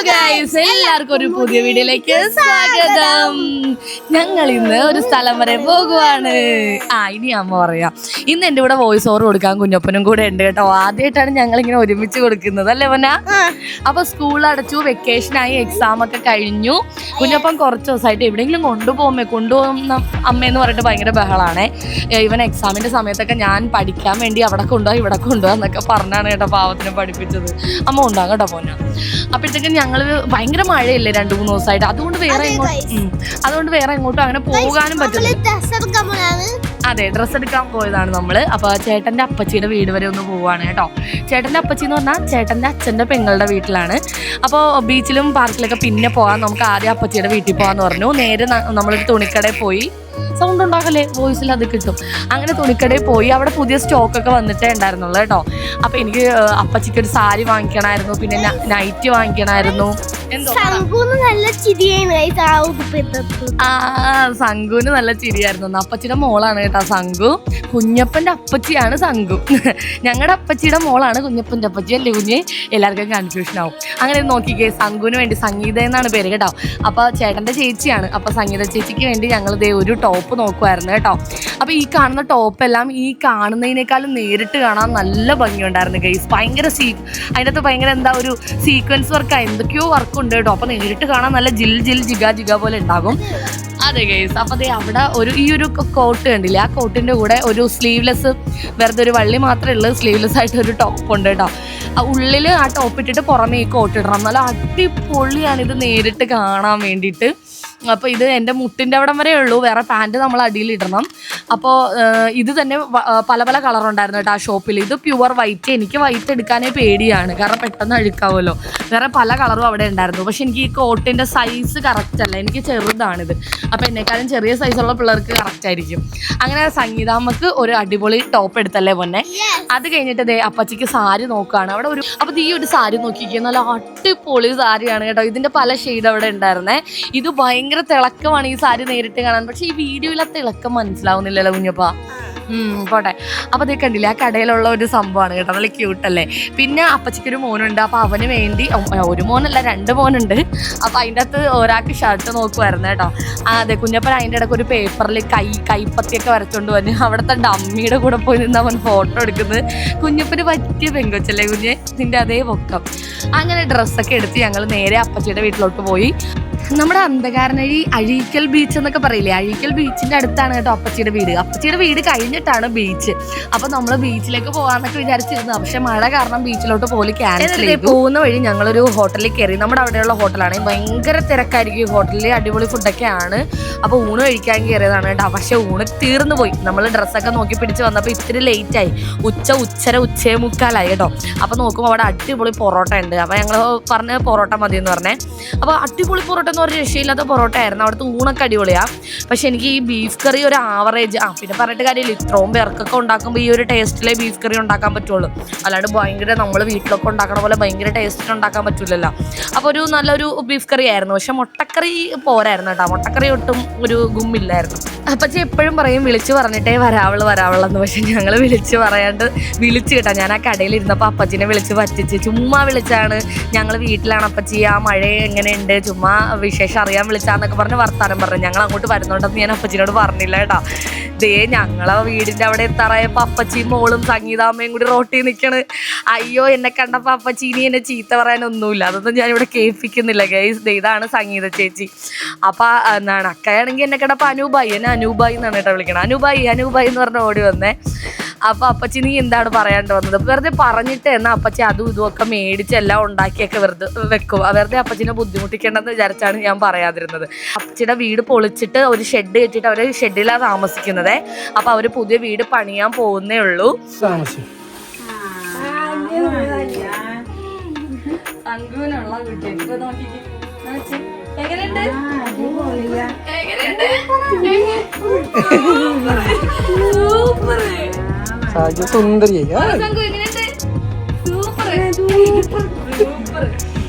Guys, എല്ലാവർക്കും ഒരു പുതിയ വീഡിയോയിലേക്ക് സ്വാഗതം. ഞങ്ങൾ ഇന്ന് ഒരു സ്ഥലം വരെ പോകുവാണ്. ഇനി അമ്മ പറയാം. ഇന്ന് എൻ്റെ കൂടെ വോയിസ് ഓവർ കൊടുക്കാൻ കുഞ്ഞപ്പനും കൂടെ ഉണ്ട് കേട്ടോ. ആദ്യമായിട്ടാണ് ഞങ്ങൾ ഇങ്ങനെ ഒരുമിച്ച് കൊടുക്കുന്നത് അല്ലേ പൊന്ന? അപ്പൊ സ്കൂൾ അടച്ചു, വെക്കേഷനായി, എക്സാം ഒക്കെ കഴിഞ്ഞു. കുഞ്ഞപ്പൻ കുറച്ച് ദിവസമായിട്ട് എവിടെയെങ്കിലും കൊണ്ടുപോകുന്ന അമ്മയെന്ന് പറഞ്ഞിട്ട് ഭയങ്കര ബഹളാണേ. ഇവൻ എക്സാമിന്റെ സമയത്തൊക്കെ ഞാൻ പഠിക്കാൻ വേണ്ടി അവിടെ കൊണ്ടുപോകാം ഇവിടെ കൊണ്ടുപോകാം എന്നൊക്കെ പറഞ്ഞാണ് കേട്ടോ പാവത്തിനെ പഠിപ്പിച്ചത്. അമ്മ ഉണ്ടാകും കേട്ടോ പോന്ന. അപ്പോഴത്തേക്കും ഞങ്ങള് ഭയങ്കര മഴയല്ലേ 2-3 ദിവസമായിട്ട്, അതുകൊണ്ട് വേറെ എങ്ങോട്ടും അങ്ങനെ പോകാനും പറ്റില്ല. അതെ, ഡ്രസ്സ് എടുക്കാൻ പോയതാണ് നമ്മള്. അപ്പൊ ചേട്ടന്റെ അപ്പച്ചിയുടെ വീട് വരെ ഒന്ന് പോവാണ് കേട്ടോ. ചേട്ടന്റെ അപ്പച്ചി എന്ന് പറഞ്ഞാൽ ചേട്ടന്റെ അച്ഛന്റെ പെങ്ങളുടെ വീട്ടിലാണ്. അപ്പോൾ ബീച്ചിലും പാർക്കിലൊക്കെ പിന്നെ പോകാൻ, നമുക്ക് ആദ്യം അപ്പച്ചിയുടെ വീട്ടിൽ പോകാന്ന് പറഞ്ഞു. നേരെ നമ്മളൊരു തുണിക്കടയിൽ പോയി. സൗണ്ട് ഉണ്ടാകല്ലേ, വോയിസിൽ അത് കിട്ടും. അങ്ങനെ തുണിക്കടയിൽ പോയി. അവിടെ പുതിയ സ്റ്റോക്കൊക്കെ വന്നിട്ടേ ഉണ്ടായിരുന്നുള്ളൂ കേട്ടോ. അപ്പൊ എനിക്ക് അപ്പച്ചിക്ക് ഒരു സാരി വാങ്ങിക്കണമായിരുന്നു, പിന്നെ നൈറ്റ് വാങ്ങിക്കണമായിരുന്നു. സംഗുന് നല്ല ചിരിയായിരുന്നു. അപ്പച്ചിയുടെ മോളാണ് കേട്ടോ സംഗു. കുഞ്ഞപ്പന്റെ അപ്പച്ചിയാണ് സംഗു. ഞങ്ങളുടെ അപ്പച്ചിയുടെ മോളാണ് കുഞ്ഞപ്പന്റെ അപ്പച്ചി അല്ലേ കുഞ്ഞ്? എല്ലാവർക്കും കൺഫ്യൂഷൻ ആവും. അങ്ങനെ നോക്കിക്കേ, സംഗുവിന് വേണ്ടി സംഗീത എന്നാണ് പേര് കേട്ടോ. അപ്പൊ ചേട്ടന്റെ ചേച്ചിയാണ്. അപ്പൊ സംഗീത ചേച്ചിക്ക് വേണ്ടി ഞങ്ങൾ ദേ ഒരു ടോപ്പ് നോക്കുമായിരുന്നു കേട്ടോ. അപ്പൊ ഈ കാണുന്ന ടോപ്പെല്ലാം ഈ കാണുന്നതിനേക്കാളും നേരിട്ട് കാണാൻ നല്ല ഭംഗിയുണ്ടായിരുന്നു ഗൈസ്. ഭയങ്കര അതിനകത്ത് ഭയങ്കര ഒരു സീക്വൻസ് വർക്കാണ്, എന്തൊക്കെയോ വർക്ക് ഉണ്ട് കേട്ടോ. അപ്പൊ നേരിട്ട് കാണാൻ നല്ല ജിഗ പോലെ ഉണ്ടാകും. അതെ ഗൈസ്. അപ്പൊ ദേ അവിടെ ഈ ഒരു കോട്ട് കണ്ടില്ലേ? ആ കോട്ടിന്റെ കൂടെ ഒരു സ്ലീവ്ലെസ്, വെറുതെ ഒരു വള്ളി മാത്രമേ ഉള്ളൂ, സ്ലീവ്ലെസ് ആയിട്ട് ഒരു ടോപ്പ് ഉണ്ട് കേട്ടോ. ഉള്ളില് ആ ടോപ്പ് ഇട്ടിട്ട് പുറമേ ഈ കോട്ട് ഇടണം. നല്ല അടിപൊളിയാണ് ഇത് നേരിട്ട് കാണാൻ വേണ്ടിയിട്ട്. അപ്പോൾ ഇത് എൻ്റെ മുട്ടിൻ്റെ അവിടം വരെ ഉള്ളൂ, വേറെ പാൻറ്റ് നമ്മൾ അടിയിൽ ഇടണം. അപ്പോൾ ഇത് തന്നെ പല പല കളറുണ്ടായിരുന്നു കേട്ടോ ആ ഷോപ്പിൽ. ഇത് പ്യുവർ വൈറ്റ്. എനിക്ക് വൈറ്റ് എടുക്കാനേ പേടിയാണ്, കാരണം പെട്ടെന്ന് അഴുക്കാവുമല്ലോ. വേറെ പല കളറും അവിടെ ഉണ്ടായിരുന്നു. പക്ഷെ എനിക്ക് ഈ കോട്ടിൻ്റെ സൈസ് കറക്റ്റ് അല്ല, എനിക്ക് ചെറുതാണിത്. അപ്പോൾ എന്നെക്കാളും ചെറിയ സൈസുള്ള പിള്ളേർക്ക് കറക്റ്റ് ആയിരിക്കും. അങ്ങനെ സംഗീതാമ്മക്ക് ഒരു അടിപൊളി ടോപ്പ് എടുത്തല്ലേ പൊന്നെ. അത് കഴിഞ്ഞിട്ട് ദേ അപ്പച്ചിക്ക് സാരി നോക്കുകയാണ് അവിടെ അപ്പോൾ ഈ ഒരു സാരി നോക്കിയിരിക്കുക, നല്ല അടിപൊളി സാരിയാണ് കേട്ടോ. ഇതിൻ്റെ പല ഷെയ്ഡ് അവിടെ ഉണ്ടായിരുന്നേ. ഇത് ഭയങ്കര തിളക്കമാണ് ഈ സാരി നേരിട്ട് കാണാൻ. പക്ഷെ ഈ വീഡിയോയിൽ ആ തിളക്കം മനസ്സിലാവുന്നില്ലല്ലോ കുഞ്ഞപ്പ. പോട്ടെ. അപ്പോൾ അതേ കണ്ടില്ലേ, ആ കടയിലുള്ള ഒരു സംഭവമാണ് കേട്ടോ, നല്ല ക്യൂട്ടല്ലേ. പിന്നെ അപ്പച്ചിക്കൊരു മോനുണ്ട്. അപ്പോൾ അവന് വേണ്ടി ഒരു മോനല്ല 2 മോനുണ്ട്. അപ്പോൾ അതിൻ്റെ അകത്ത് ഒരാൾക്ക് ഷർട്ട് നോക്കുമായിരുന്നു കേട്ടോ. അതെ, കുഞ്ഞപ്പൻ അതിൻ്റെ ഇടയ്ക്ക് ഒരു പേപ്പറിൽ കൈപ്പത്തിയൊക്കെ വരച്ചോണ്ട് വന്ന് അവിടുത്തെ ഡമ്മിയുടെ കൂടെ പോയി നിന്ന് അവൻ ഫോട്ടോ എടുക്കുന്നത്. കുഞ്ഞപ്പന് പറ്റിയ പെങ്കൊച്ചല്ലേ കുഞ്ഞ്, നിൻ്റെ അതേ പൊക്കം. അങ്ങനെ ഡ്രസ്സൊക്കെ എടുത്ത് ഞങ്ങൾ നേരെ അപ്പച്ചിയുടെ വീട്ടിലോട്ട് പോയി. നമ്മുടെ അന്ധകാരനഴി അഴീക്കൽ ബീച്ച് എന്നൊക്കെ പറയില്ലേ, അഴീക്കൽ ബീച്ചിന്റെ അടുത്താണ് കേട്ടോ അപ്പച്ചിയുടെ വീട്. അപ്പച്ചിയുടെ വീട് കഴിഞ്ഞിട്ടാണ് ബീച്ച്. അപ്പൊ നമ്മള് ബീച്ചിലേക്ക് പോകാന്നൊക്കെ വിചാരിച്ചിരുന്നു. പക്ഷെ മഴ കാരണം ബീച്ചിലോട്ട് പോലും ക്യാൻസൽ ചെയ്തു. പോകുന്ന വഴി ഞങ്ങളൊരു ഹോട്ടലിൽ കയറി. നമ്മുടെ അവിടെയുള്ള ഹോട്ടലാണ്, ഭയങ്കര തിരക്കായിരിക്കും ഈ ഹോട്ടലിൽ, അടിപൊളി ഫുഡൊക്കെയാണ്. അപ്പൊ ഊണ് കഴിക്കാൻ കയറിയതാണ് കേട്ടോ. പക്ഷെ ഊണ് തീർന്നു പോയി. നമ്മൾ ഡ്രസ്സൊക്കെ നോക്കി പിടിച്ച് വന്നപ്പോൾ ഇത്തിരി ലേറ്റായി. ഉച്ചേ മുക്കാലായി കേട്ടോ. അപ്പൊ നോക്കുമ്പോൾ അവിടെ അടിപൊളി പൊറോട്ട ഉണ്ട്. അപ്പൊ ഞങ്ങൾ പറഞ്ഞ പൊറോട്ട മതി എന്ന് പറഞ്ഞേ. അപ്പൊ അടിപൊളി പൊറോട്ട എന്ന് പറഞ്ഞ രക്ഷയില്ലാത്ത പൊറോട്ട ആയിരുന്നു. അവിടുത്തെ ഊണൊക്കെ അടിപൊളിയാണ്. പക്ഷെ എനിക്ക് ഈ ബീഫ് കറി ഒരു ആവറേജ്, പിന്നെ പറഞ്ഞിട്ട് കാര്യമില്ല, ഇത്രയും പേർക്കൊക്കെ ഉണ്ടാക്കുമ്പോൾ ഈ ഒരു ടേസ്റ്റിലെ ബീഫ് കറി ഉണ്ടാക്കാൻ പറ്റുള്ളൂ. അല്ലാണ്ട് ഭയങ്കര നമ്മൾ വീട്ടിലൊക്കെ ഉണ്ടാക്കണ പോലെ ഭയങ്കര ടേസ്റ്റിൽ ഉണ്ടാക്കാൻ പറ്റില്ലല്ലോ. അപ്പോൾ ഒരു നല്ലൊരു ബീഫ് കറി ആയിരുന്നു. പക്ഷെ മുട്ടക്കറി പോരായിരുന്നു കേട്ടോ. മുട്ടക്കറി ഒട്ടും ഒരു ഗുമ്മില്ലായിരുന്നു. അപ്പച്ചി എപ്പോഴും പറയും വിളിച്ച് പറഞ്ഞിട്ടേ വരാവുള്ളെന്ന്. പക്ഷെ ഞങ്ങൾ വിളിച്ച് കേട്ടോ. ഞാൻ ആ കടയിൽ ഇരുന്നപ്പോൾ അപ്പച്ചിനെ വിളിച്ച് പറ്റിച്ച്, ചുമ്മാ വിളിച്ചാണ്. ഞങ്ങൾ വീട്ടിലാണ് അപ്പച്ചി, ആ മഴ എങ്ങനെയുണ്ട്, ചുമ്മാ വിശേഷം അറിയാൻ വിളിച്ചാന്നൊക്കെ പറഞ്ഞ് വർത്താനം പറഞ്ഞു. ഞങ്ങൾ അങ്ങോട്ട് വരുന്നുണ്ടെന്ന് ഞാൻ അപ്പച്ചിനോട് പറഞ്ഞില്ല കേട്ടോ. ദേ ഞങ്ങളെ വീടിൻ്റെ അവിടെ എത്താറായപ്പോൾ അപ്പച്ചിയും മോളും സംഗീതാമ്മയും കൂടി റോട്ടിൽ നിൽക്കണ്. അയ്യോ, എന്നെ കണ്ടപ്പോൾ അപ്പച്ചി ഇനി എന്നെ ചീത്ത പറയാനൊന്നുമില്ല, അതൊന്നും ഞാനിവിടെ കേൾപ്പിക്കുന്നില്ല ഗൈസ്. ഇതാണ് സംഗീത ചേച്ചി. അപ്പം അക്കയാണെങ്കിൽ എന്നെ കണ്ടപ്പോൾ അനൂപായി എന്നാണ് കേട്ടോ വിളിക്കണം. അനൂപായി എന്ന് പറഞ്ഞ് ഓടി വന്നേ. അപ്പോൾ അപ്പച്ചി നീ എന്താണ് പറയാണ്ട് വന്നത്? വെറുതെ പറഞ്ഞിട്ട് എന്നാൽ അപ്പച്ചി അതും ഇതുമൊക്കെ മേടിച്ച് എല്ലാം ഉണ്ടാക്കിയൊക്കെ വെറുതെ വെക്കും. വെറുതെ അപ്പച്ചിനെ ബുദ്ധിമുട്ടിക്കേണ്ടെന്ന് വിചാരിച്ചാണ് ഞാൻ പറയാതിരുന്നത്. അപ്പച്ചിയുടെ വീട് പൊളിച്ചിട്ട് ഒരു ഷെഡ് കെട്ടിയിട്ട് അവർ ഷെഡിലാണ് താമസിക്കുന്നത്. അപ്പോൾ അവർ പുതിയ വീട് പണിയാൻ പോകുന്നേ ഉള്ളൂ. സുന്ദരിയായി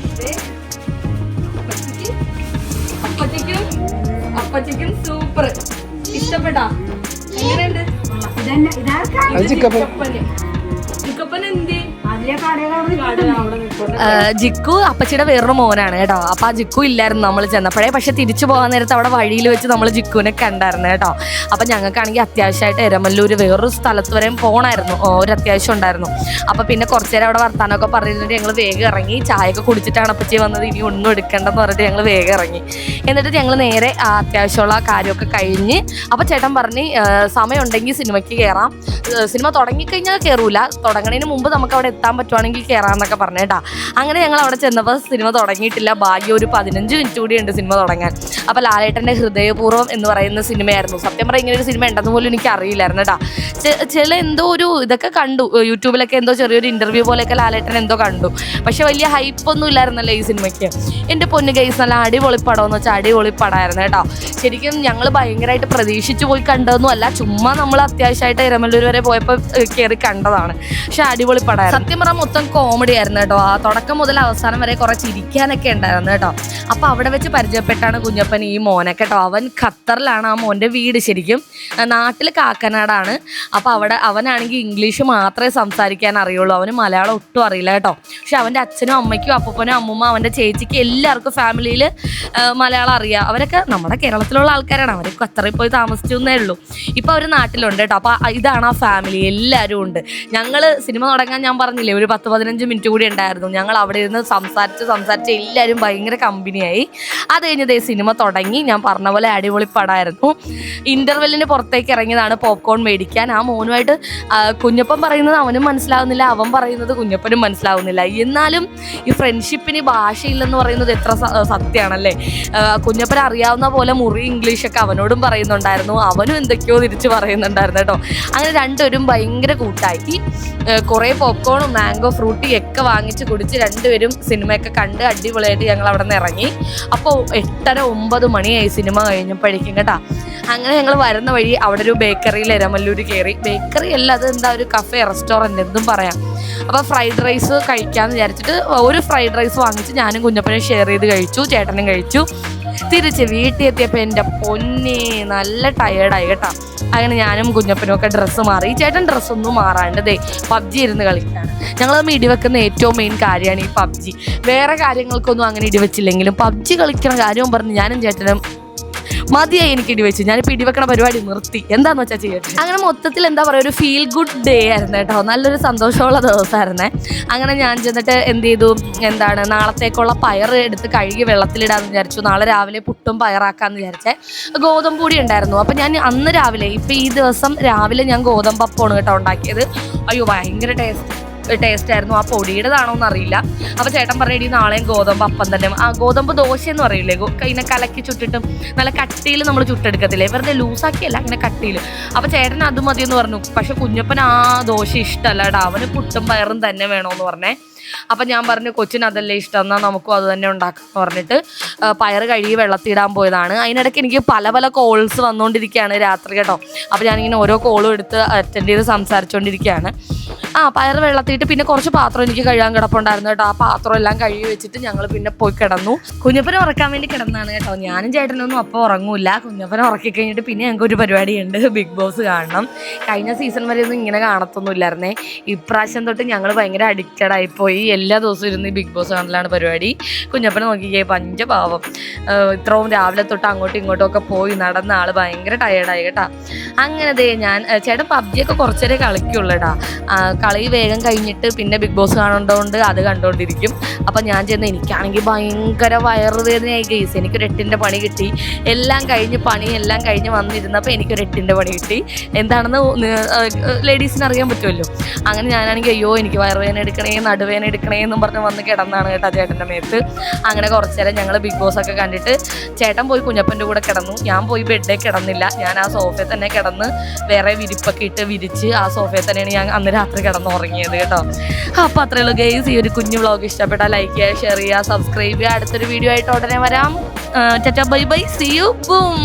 അപ്പച്ചിക്കും സൂപ്പർ. ഇഷ്ടപ്പെട്ടാ? എങ്ങനെയുണ്ട്? ചിക്കപ്പൻ എന്തി ജിക്കു അപ്പച്ചിയുടെ വേറൊരു മോനാണ് കേട്ടോ. അപ്പൊ ആ ജിക്കു ഇല്ലായിരുന്നു നമ്മൾ ചെന്നപ്പോഴേ. പക്ഷെ തിരിച്ചു പോകാൻ നേരത്ത് അവിടെ വഴിയിൽ വെച്ച് നമ്മൾ ജിക്കുവിനെ കണ്ടായിരുന്നു കേട്ടോ. അപ്പൊ ഞങ്ങൾക്കാണെങ്കിൽ അത്യാവശ്യമായിട്ട് എരമല്ലൂർ വേറൊരു സ്ഥലത്ത് വരെയും പോകണമായിരുന്നു, ഒരു അത്യാവശ്യം ഉണ്ടായിരുന്നു. അപ്പൊ പിന്നെ കുറച്ചു നേരം അവിടെ വർത്താനമൊക്കെ പറഞ്ഞിട്ട് ഞങ്ങൾ വേഗം ഇറങ്ങി. ചായയൊക്കെ കുടിച്ചിട്ടാണ് അപ്പച്ചി വന്നത്, ഇനി ഒന്നും എടുക്കേണ്ടെന്ന് പറഞ്ഞിട്ട് ഞങ്ങൾ വേഗം ഇറങ്ങി. എന്നിട്ട് ഞങ്ങൾ നേരെ ആ അത്യാവശ്യമുള്ള കാര്യമൊക്കെ കഴിഞ്ഞ് അപ്പോൾ ചേട്ടൻ പറഞ്ഞ് സമയം ഉണ്ടെങ്കിൽ സിനിമയ്ക്ക് കയറാം, സിനിമ തുടങ്ങിക്കഴിഞ്ഞാൽ കയറൂല, തുടങ്ങുന്നതിന് മുമ്പ് നമുക്ക് അവിടെ എത്താൻ പറ്റുവാണെങ്കിൽ കയറാമെന്നൊക്കെ പറഞ്ഞു കേട്ടോ. അങ്ങനെ ഞങ്ങൾ അവിടെ ചെന്നപ്പോൾ സിനിമ തുടങ്ങിയിട്ടില്ല, ഭാഗ്യം ഒരു 15 മിനിറ്റ് കൂടി ഉണ്ട് സിനിമ തുടങ്ങാൻ. അപ്പോൾ ലാലേട്ടൻ്റെ ഹൃദയപൂർവ്വം എന്ന് പറയുന്ന സിനിമയായിരുന്നു. സത്യം പറഞ്ഞാൽ ഇങ്ങനെ ഒരു സിനിമ ഉണ്ടെന്ന് പോലും എനിക്ക് അറിയില്ലായിരുന്നു കേട്ടോ. ചില എന്തോ ഒരു ഇതൊക്കെ കണ്ടു യൂട്യൂബിലൊക്കെ, എന്തോ ചെറിയൊരു ഇൻ്റർവ്യൂ പോലെയൊക്കെ ലാലേട്ടൻ എന്തോ കണ്ടു. പക്ഷെ വലിയ ഹൈപ്പൊന്നും ഇല്ലായിരുന്നല്ലോ ഈ സിനിമയ്ക്ക്. എൻ്റെ പൊന്നു ഗൈസ്, നല്ല അടിപൊളി പടം എന്ന് വെച്ചാൽ അടിപൊളി പടമായിരുന്നു കേട്ടോ. ശരിക്കും ഞങ്ങൾ ഭയങ്കരമായിട്ട് പ്രതീക്ഷിച്ച് പോയി കണ്ടതൊന്നും അല്ല, ചുമ്മാ നമ്മൾ അത്യാവശ്യമായിട്ട് എരമല്ലൂർ വരെ പോയപ്പോൾ കയറി കണ്ടതാണ്. പക്ഷെ അടിപൊളി പടമായിരുന്നു. സത്യം പറഞ്ഞാൽ മൊത്തം കോമഡി ആയിരുന്നു കേട്ടോ. ആ തുടക്കം മുതൽ അവസാനം വരെ കുറേ ചിരിക്കാനൊക്കെ ഉണ്ടായിരുന്നു കേട്ടോ. അപ്പോൾ അവിടെ വെച്ച് പരിചയപ്പെട്ടാണ് കുഞ്ഞപ്പൻ ഈ മോനെ കേട്ടോ. അവൻ ഖത്തറിലാണ് ആ മോൻ്റെ വീട്, ശരിക്കും നാട്ടിൽ കാക്കനാടാണ്. അപ്പോൾ അവിടെ അവനാണെങ്കിൽ ഇംഗ്ലീഷ് മാത്രമേ സംസാരിക്കാൻ അറിയുള്ളൂ, അവന് മലയാളം ഒട്ടും അറിയില്ല കേട്ടോ. പക്ഷെ അവൻ്റെ അച്ഛനും അമ്മയ്ക്കും അപ്പൂപ്പനും അമ്മൂമ്മ അവൻ്റെ ചേച്ചിക്ക് എല്ലാവർക്കും ഫാമിലിയിൽ മലയാളം അറിയാം. അവരൊക്കെ നമ്മുടെ കേരളത്തിലുള്ള ആൾക്കാരാണ്, അവർ ഖത്തറിൽ പോയി താമസിച്ചേ ഉള്ളൂ. ഇപ്പോൾ അവർ നാട്ടിലുണ്ട് കേട്ടോ. അപ്പോൾ ഇതാണ് ആ ഫാമിലി, എല്ലാവരും ഉണ്ട്. ഞങ്ങൾ സിനിമ തുടങ്ങാൻ ഞാൻ പറഞ്ഞില്ലേ ഒരു 10-15 മിനിറ്റ് കൂടി ഉണ്ടായിരുന്നു. ഞങ്ങൾ അവിടെ ഇരുന്ന് സംസാരിച്ച് എല്ലാവരും ഭയങ്കര കമ്പനിയായി. അത് കഴിഞ്ഞതേ സിനിമ തുടങ്ങി. ഞാൻ പറഞ്ഞ പോലെ അടിപൊളി പടമായിരുന്നു. ഇൻ്റർവെല്ലിന് പുറത്തേക്ക് ഇറങ്ങിയതാണ് പോപ്കോൺ മേടിക്കാൻ. ആ മോനുമായിട്ട് കുഞ്ഞപ്പൻ പറയുന്നത് അവനും മനസ്സിലാവുന്നില്ല, അവൻ പറയുന്നത് കുഞ്ഞപ്പനും മനസ്സിലാവുന്നില്ല. എന്നാലും ഈ ഫ്രണ്ട്ഷിപ്പിന് ഭാഷയില്ലെന്ന് പറയുന്നത് എത്ര സത്യമാണല്ലേ. കുഞ്ഞപ്പൻ അറിയാവുന്ന പോലെ മുറി ഇംഗ്ലീഷൊക്കെ അവനോടും പറയുന്നുണ്ടായിരുന്നു, അവനും എന്തൊക്കെയോ തിരിച്ച് പറയുന്നുണ്ടായിരുന്നു കേട്ടോ. അങ്ങനെ രണ്ടുപേരും ഭയങ്കര കൂട്ടായി. കുറേ പോപ്കോണും മാംഗോ ഫ്രൂട്ടി ഒക്കെ വാങ്ങിച്ച് കുടിച്ച് രണ്ടുപേരും സിനിമയൊക്കെ കണ്ട് അടിപൊളിയായിട്ട് ഞങ്ങൾ അവിടെ നിന്ന് ഇറങ്ങി. അപ്പോൾ 8:30-9 മണിയായി സിനിമ കഴിഞ്ഞപ്പോഴേക്കും കേട്ടോ. അങ്ങനെ ഞങ്ങൾ വരുന്ന വഴി അവിടെ ഒരു ബേക്കറിയിൽ എരമല്ലൂർ കയറി. ബേക്കറി അല്ല, അത് എന്താ ഒരു കഫേ റെസ്റ്റോറൻറ്റ് എന്തും പറയാം. അപ്പോൾ ഫ്രൈഡ് റൈസ് കഴിക്കാമെന്ന് വിചാരിച്ചിട്ട് ഒരു ഫ്രൈഡ് റൈസ് വാങ്ങിച്ച് ഞാനും കുഞ്ഞപ്പനും ഷെയർ ചെയ്ത് കഴിച്ചു, ചേട്ടനും കഴിച്ചു. തിരിച്ച് വീട്ടിൽ എത്തിയപ്പോൾ എൻ്റെ പൊന്നെ നല്ല ടയേർഡായി കേട്ടോ. അങ്ങനെ ഞാനും കുഞ്ഞപ്പനും ഒക്കെ ഡ്രസ്സ് മാറി. ചേട്ടൻ ഡ്രസ്സൊന്നും മാറാണ്ട് ദേ PUBG ഇരുന്ന് കളിക്കുകയാണ്. ഞങ്ങൾ ഇടിവെക്കുന്ന ഏറ്റവും മെയിൻ കാര്യമാണ് ഈ PUBG. വേറെ കാര്യങ്ങൾക്കൊന്നും അങ്ങനെ ഇടിവെച്ചില്ലെങ്കിലും PUBG കളിക്കുന്ന കാര്യവും പറഞ്ഞ് ഞാനും ചേട്ടനും മതിയായി എനിക്ക് ഇടിവെച്ചു. ഞാനിപ്പോൾ ഇടിവെക്കണ പരിപാടി നിർത്തി, എന്താണെന്ന് വെച്ചാൽ ചെയ്യട്ടെ. അങ്ങനെ മൊത്തത്തിൽ എന്താ പറയുക, ഒരു ഫീൽ ഗുഡ് ഡേ ആയിരുന്നു കേട്ടോ. നല്ലൊരു സന്തോഷമുള്ള ദിവസമായിരുന്നേ. അങ്ങനെ ഞാൻ ചെന്നിട്ട് എന്ത് ചെയ്തു, എന്താണ് നാളത്തേക്കുള്ള പയർ എടുത്ത് കഴുകി വെള്ളത്തിലിടാമെന്ന് വിചാരിച്ചു. നാളെ രാവിലെ പുട്ടും പയറാക്കാമെന്ന് വിചാരിച്ചേ. ഗോതമ്പ് പൊടി ഉണ്ടായിരുന്നു. അപ്പോൾ ഞാൻ അന്ന് രാവിലെ, ഇപ്പോൾ ഈ ദിവസം രാവിലെ ഞാൻ ഗോതമ്പ് അപ്പമാണ് കേട്ടോ ഉണ്ടാക്കിയത്. അയ്യോ ഭയങ്കര ടേസ്റ്റ് ആയിരുന്നു. ആ പൊടിയുടേതാണോ എന്നറിയില്ല. അപ്പോൾ ചേട്ടൻ പറയടി നാളെയും ഗോതമ്പ് അപ്പം തന്നെ, ആ ഗോതമ്പ് ദോശ എന്ന് പറയില്ലേ, ഇങ്ങനെ കലക്കി ചുട്ടിട്ടും നല്ല കട്ടിയിൽ നമ്മൾ ചുട്ടെടുക്കത്തില്ലേ, വെറുതെ ലൂസാക്കിയല്ല ഇങ്ങനെ കട്ടിയിൽ. അപ്പോൾ ചേട്ടൻ അത് മതിയെന്ന് പറഞ്ഞു. പക്ഷെ കുഞ്ഞപ്പൻ ആ ദോശ ഇഷ്ടമല്ല കേട്ടോ, അവന് പുട്ടും പയറും തന്നെ വേണമെന്ന് പറഞ്ഞേ. അപ്പം ഞാൻ പറഞ്ഞു കൊച്ചിന് അതല്ലേ ഇഷ്ടം, എന്നാൽ നമുക്കും അത് തന്നെ ഉണ്ടാക്കാമെന്ന് പറഞ്ഞിട്ട് പയർ കഴുകി വെള്ളത്തിടാൻ പോയതാണ്. അതിനിടയ്ക്ക് എനിക്ക് പല കോൾസ് വന്നുകൊണ്ടിരിക്കുകയാണ് രാത്രി കേട്ടോ. അപ്പോൾ ഞാനിങ്ങനെ ഓരോ കോളും എടുത്ത് അറ്റൻഡ് ചെയ്ത് സംസാരിച്ചുകൊണ്ടിരിക്കുകയാണ്. പയർ വെള്ളത്തിയിട്ട് പിന്നെ കുറച്ച് പാത്രം എനിക്ക് കഴുകാൻ കിടപ്പുണ്ടായിരുന്നു കേട്ടോ. ആ പാത്രം എല്ലാം കഴുകി വെച്ചിട്ട് ഞങ്ങൾ പിന്നെ പോയി കിടന്നു. കുഞ്ഞപ്പനെ ഉറക്കാൻ വേണ്ടി കിടന്നാണ് കേട്ടോ. ഞാനും ചേട്ടനൊന്നും അപ്പോൾ ഉറങ്ങൂല. കുഞ്ഞപ്പനെ ഉറക്കി കഴിഞ്ഞിട്ട് പിന്നെ ഞങ്ങൾക്ക് ഒരു പരിപാടിയുണ്ട്, ബിഗ് ബോസ് കാണണം. കഴിഞ്ഞ സീസൺ വരെ ഒന്നും ഇങ്ങനെ കാണത്തൊന്നും ഇല്ലായിരുന്നേ. ഇപ്രാവശ്യം തൊട്ട് ഞങ്ങൾ ഭയങ്കര അഡിക്റ്റഡ് ആയിപ്പോയി. എല്ലാ ദിവസവും ഇരുന്ന് ഈ ബിഗ് ബോസ് കാണലാണ് പരിപാടി. കുഞ്ഞപ്പനെ നോക്കിക്കേ പഞ്ചപാവം. ഇത്രയും രാവിലെ തൊട്ട് അങ്ങോട്ടും ഇങ്ങോട്ടും ഒക്കെ പോയി നടന്ന ആൾ ഭയങ്കര ടയേർഡായി കേട്ടോ. അങ്ങനെ ഞാൻ ചേട്ടൻ PUBG ഒക്കെ കുറച്ചേരെ കളിക്കുള്ളൂ കേട്ടോ. കളി വേഗം കഴിഞ്ഞിട്ട് പിന്നെ ബിഗ് ബോസ് കാണേണ്ടതുകൊണ്ട് അത് കണ്ടുകൊണ്ടിരിക്കും. അപ്പം ഞാൻ ചെന്ന് എനിക്കാണെങ്കിൽ ഭയങ്കര വയറുവേദനയായി ഗെയ്സ്. എനിക്കൊരു 8ൻ്റെ പണി കിട്ടി. പണിയെല്ലാം കഴിഞ്ഞ് വന്നിരുന്നപ്പോൾ എനിക്കൊരു 8ൻ്റെ പണി കിട്ടി. എന്താണെന്ന് ലേഡീസിന് അറിയാൻ പറ്റുമല്ലോ. അങ്ങനെ ഞാനാണെങ്കിൽ അയ്യോ എനിക്ക് വയറുവേദന എടുക്കണേ നടുവേദന എടുക്കണേ എന്നും പറഞ്ഞ് വന്ന് കിടന്നാണ് കേട്ടോ ചേട്ടൻ്റെ മേത്ത്. അങ്ങനെ കുറച്ച് നേരം ഞങ്ങൾ ബിഗ് ബോസ് ഒക്കെ കണ്ടിട്ട് ചേട്ടൻ പോയി കുഞ്ഞപ്പൻ്റെ കൂടെ കിടന്നു. ഞാൻ പോയി ബെഡേ കിടന്നില്ല. ഞാൻ ആ സോഫയിൽ തന്നെ കിടന്ന് വേറെ വിരിപ്പൊക്കെ ഇട്ട് വിരിച്ച് ആ സോഫയിൽ തന്നെയാണ് ഞാൻ അന്ന് രാത്രി കിടന്നുറങ്ങിയത് കേട്ടോ. അപ്പോൾ അത്രയേ ഉള്ളൂ ഗൈസ്. ഈ ഒരു കുഞ്ഞു വ്ളോഗ് ഇഷ്ടപ്പെട്ടാൽ ലൈക്ക് ചെയ്യുക, ഷെയർ ചെയ്യുക, സബ്സ്ക്രൈബ് ചെയ്യുക. അടുത്തൊരു വീഡിയോ ആയിട്ട് ഉടനെ വരാം. Tata bye bye, see you, boom.